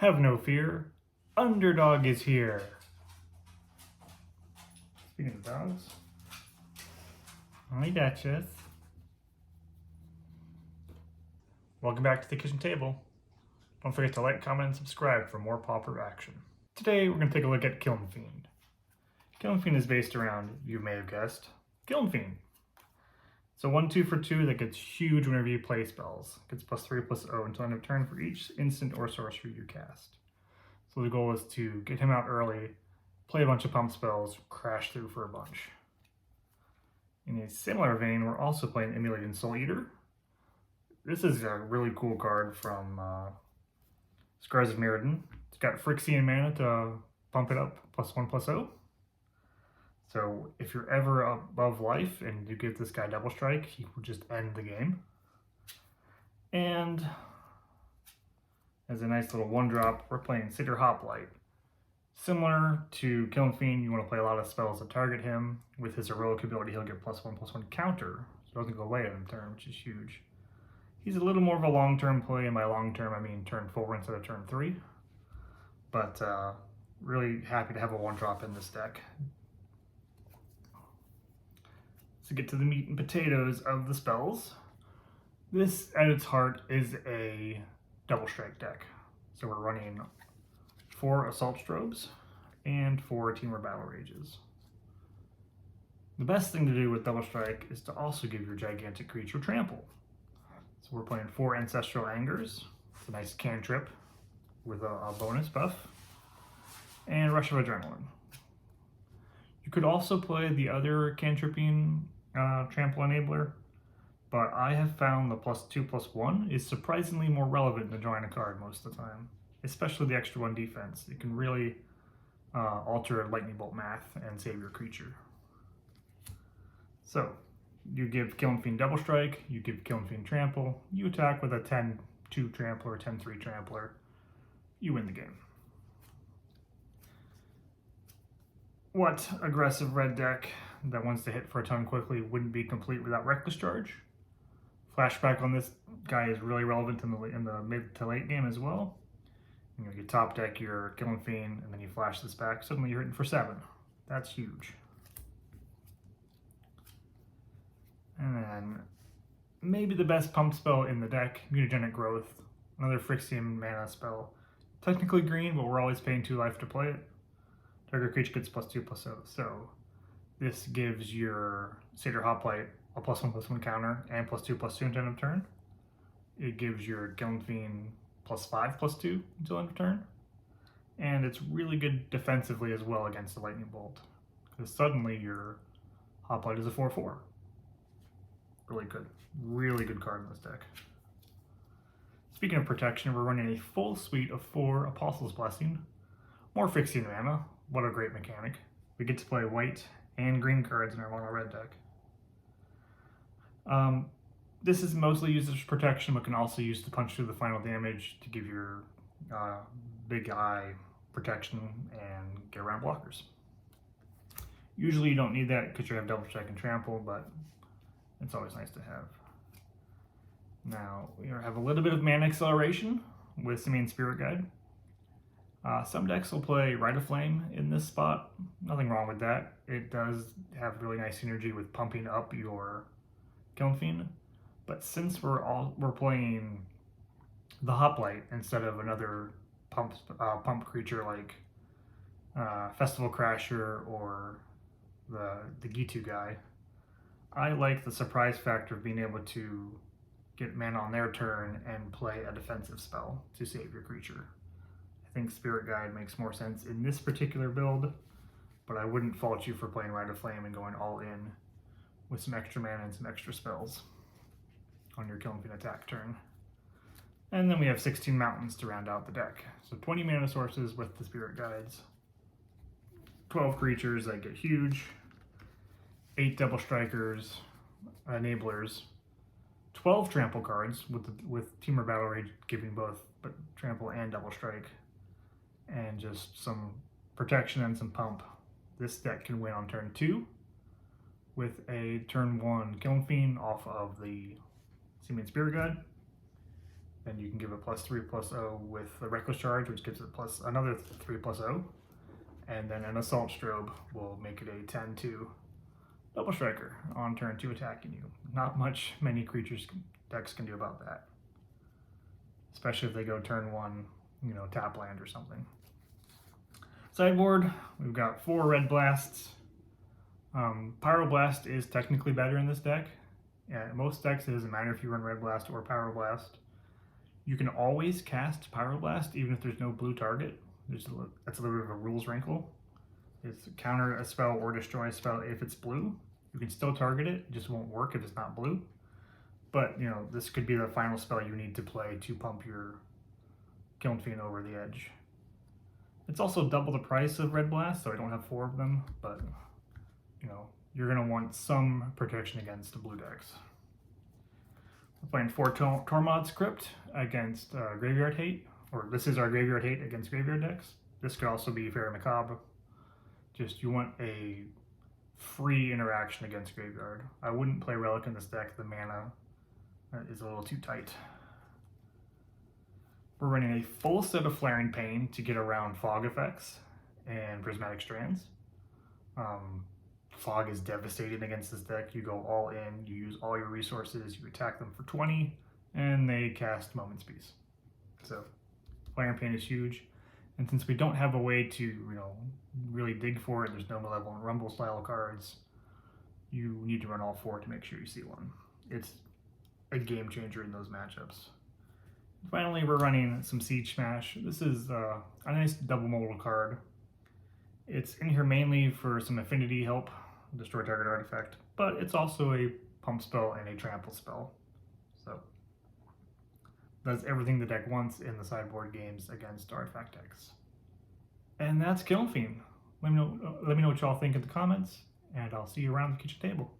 Have no fear, Underdog is here. Speaking of dogs, hi Duchess. Welcome back to the kitchen table. Don't forget to like, comment, and subscribe for more Pauper action. Today we're going to take a look at Kiln Fiend. Kiln Fiend is based around, you may have guessed, Kiln Fiend. It's a 1/2 for 2 that gets huge whenever you play spells. It gets +3/+0 until end of turn for each instant or sorcery you cast. So the goal is to get him out early, play a bunch of pump spells, crash through for a bunch. In a similar vein, we're also playing Immolating Souleater. This is a really cool card from Scars of Mirrodin. It's got Phyrexian mana to bump it up +1/+0. So if you're ever above life and you give this guy double strike, he will just end the game. And as a nice little 1-drop, we're playing Satyr Hoplite. Similar to Kiln Fiend, you want to play a lot of spells that target him. With his heroic ability, he'll get +1/+1 counter, so it doesn't go away in turn, which is huge. He's a little more of a long-term play, and by long-term I mean turn 4 instead of turn 3. But really happy to have a 1-drop in this deck. To get to the meat and potatoes of the spells, this at its heart is a double strike deck. So we're running 4 Assault Strobes and 4 Temur Battle Rages. The best thing to do with double strike is to also give your gigantic creature trample. So we're playing 4 Ancestral Angers. It's a nice cantrip with a bonus buff, and Rush of Adrenaline. You could also play the other cantripping trample enabler, but I have found the +2/+1 is surprisingly more relevant than drawing a card most of the time, especially the extra 1 defense. It can really alter lightning bolt math and save your creature. So you give Kiln Fiend double strike, you give Kiln Fiend trample, you attack with a 10-2 trampler or 10-3 trampler, you win the game. What aggressive red deck that wants to hit for a ton quickly wouldn't be complete without Reckless Charge? Flashback on this guy is really relevant in the mid to late game as well. You top deck your Kiln Fiend and then you flash this back, suddenly you're hitting for 7. That's huge. And then maybe the best pump spell in the deck, Mutagenic Growth, another Phyrexian mana spell. Technically green, but we're always paying 2 life to play it. Target creature gets +2/+0. So this gives your Satyr Hoplite a +1/+1 counter and +2/+2 until end of turn. It gives your Kiln Fiend +5/+2 until end of turn. And it's really good defensively as well against the lightning bolt, because suddenly your Hoplite is a 4/4. Really good card in this deck. Speaking of protection, we're running a full suite of 4 Apostle's Blessing. More Phyrexian mana. What a great mechanic. We get to play white and green cards in our mono red deck. This is mostly used as protection, but can also use to punch through the final damage to give your big eye protection and get around blockers. Usually you don't need that because you have double strike and trample, but it's always nice to have. Now we have a little bit of mana acceleration with Simian Spirit Guide. Some decks will play Rite of Flame in this spot. Nothing wrong with that. It does have really nice synergy with pumping up your Kiln Fiend. But since we're playing the Hoplite instead of another pump creature like Festival Crasher or the Gitu guy, I like the surprise factor of being able to get mana on their turn and play a defensive spell to save your creature. I think Spirit Guide makes more sense in this particular build, but I wouldn't fault you for playing Rite of Flame and going all in with some extra mana and some extra spells on your Kiln Fiend attack turn. And then we have 16 mountains to round out the deck. So 20 mana sources with the Spirit Guides, 12 creatures that get huge, 8 double strikers, enablers, 12 trample cards with Temur Battle Rage giving both trample and double strike, and just some protection and some pump. This deck can win on turn 2 with a turn 1 Kiln Fiend off of the Simian Spirit Guide, Then you can give it +3/+0 with the Reckless Charge, which gives it plus another 3/0. And then an Assault Strobe will make it a 10/2 Double Striker on turn 2 attacking you. Not much many creatures decks can do about that. Especially if they go turn 1, you know, tap land or something. Sideboard, we've got 4 Red Blasts. Pyroblast is technically better in this deck. Yeah, in most decks it doesn't matter if you run Red Blast or Pyroblast. You can always cast Pyroblast even if there's no blue target. That's a little bit of a rules wrinkle. It's counter a spell or destroy a spell if it's blue. You can still target it, it just won't work if it's not blue. But, you know, this could be the final spell you need to play to pump your Kiln Fiend over the edge. It's also double the price of Red Blast, so I don't have 4 of them, but, you know, you're going to want some protection against the blue decks. We're playing 4 Tormod's Crypt against Graveyard Hate, or this is our Graveyard Hate against Graveyard decks. This could also be Fairy Macabre. Just, you want a free interaction against Graveyard. I wouldn't play Relic in this deck, the mana is a little too tight. We're running a full set of Flaring Pain to get around fog effects and Prismatic Strands. Fog is devastating against this deck. You go all in, you use all your resources, you attack them for 20, and they cast Moment's Peace. So, Flaring Pain is huge. And since we don't have a way to, you know, really dig for it, there's no Malevolent Rumble style cards, you need to run all 4 to make sure you see one. It's a game changer in those matchups. Finally, we're running some Siege Smash. This is a nice double modal card. It's in here mainly for some affinity help, destroy target artifact, but it's also a pump spell and a trample spell. So, does everything the deck wants in the sideboard games against artifact decks. And that's Kiln Fiend. Let me know what y'all think in the comments, and I'll see you around the kitchen table.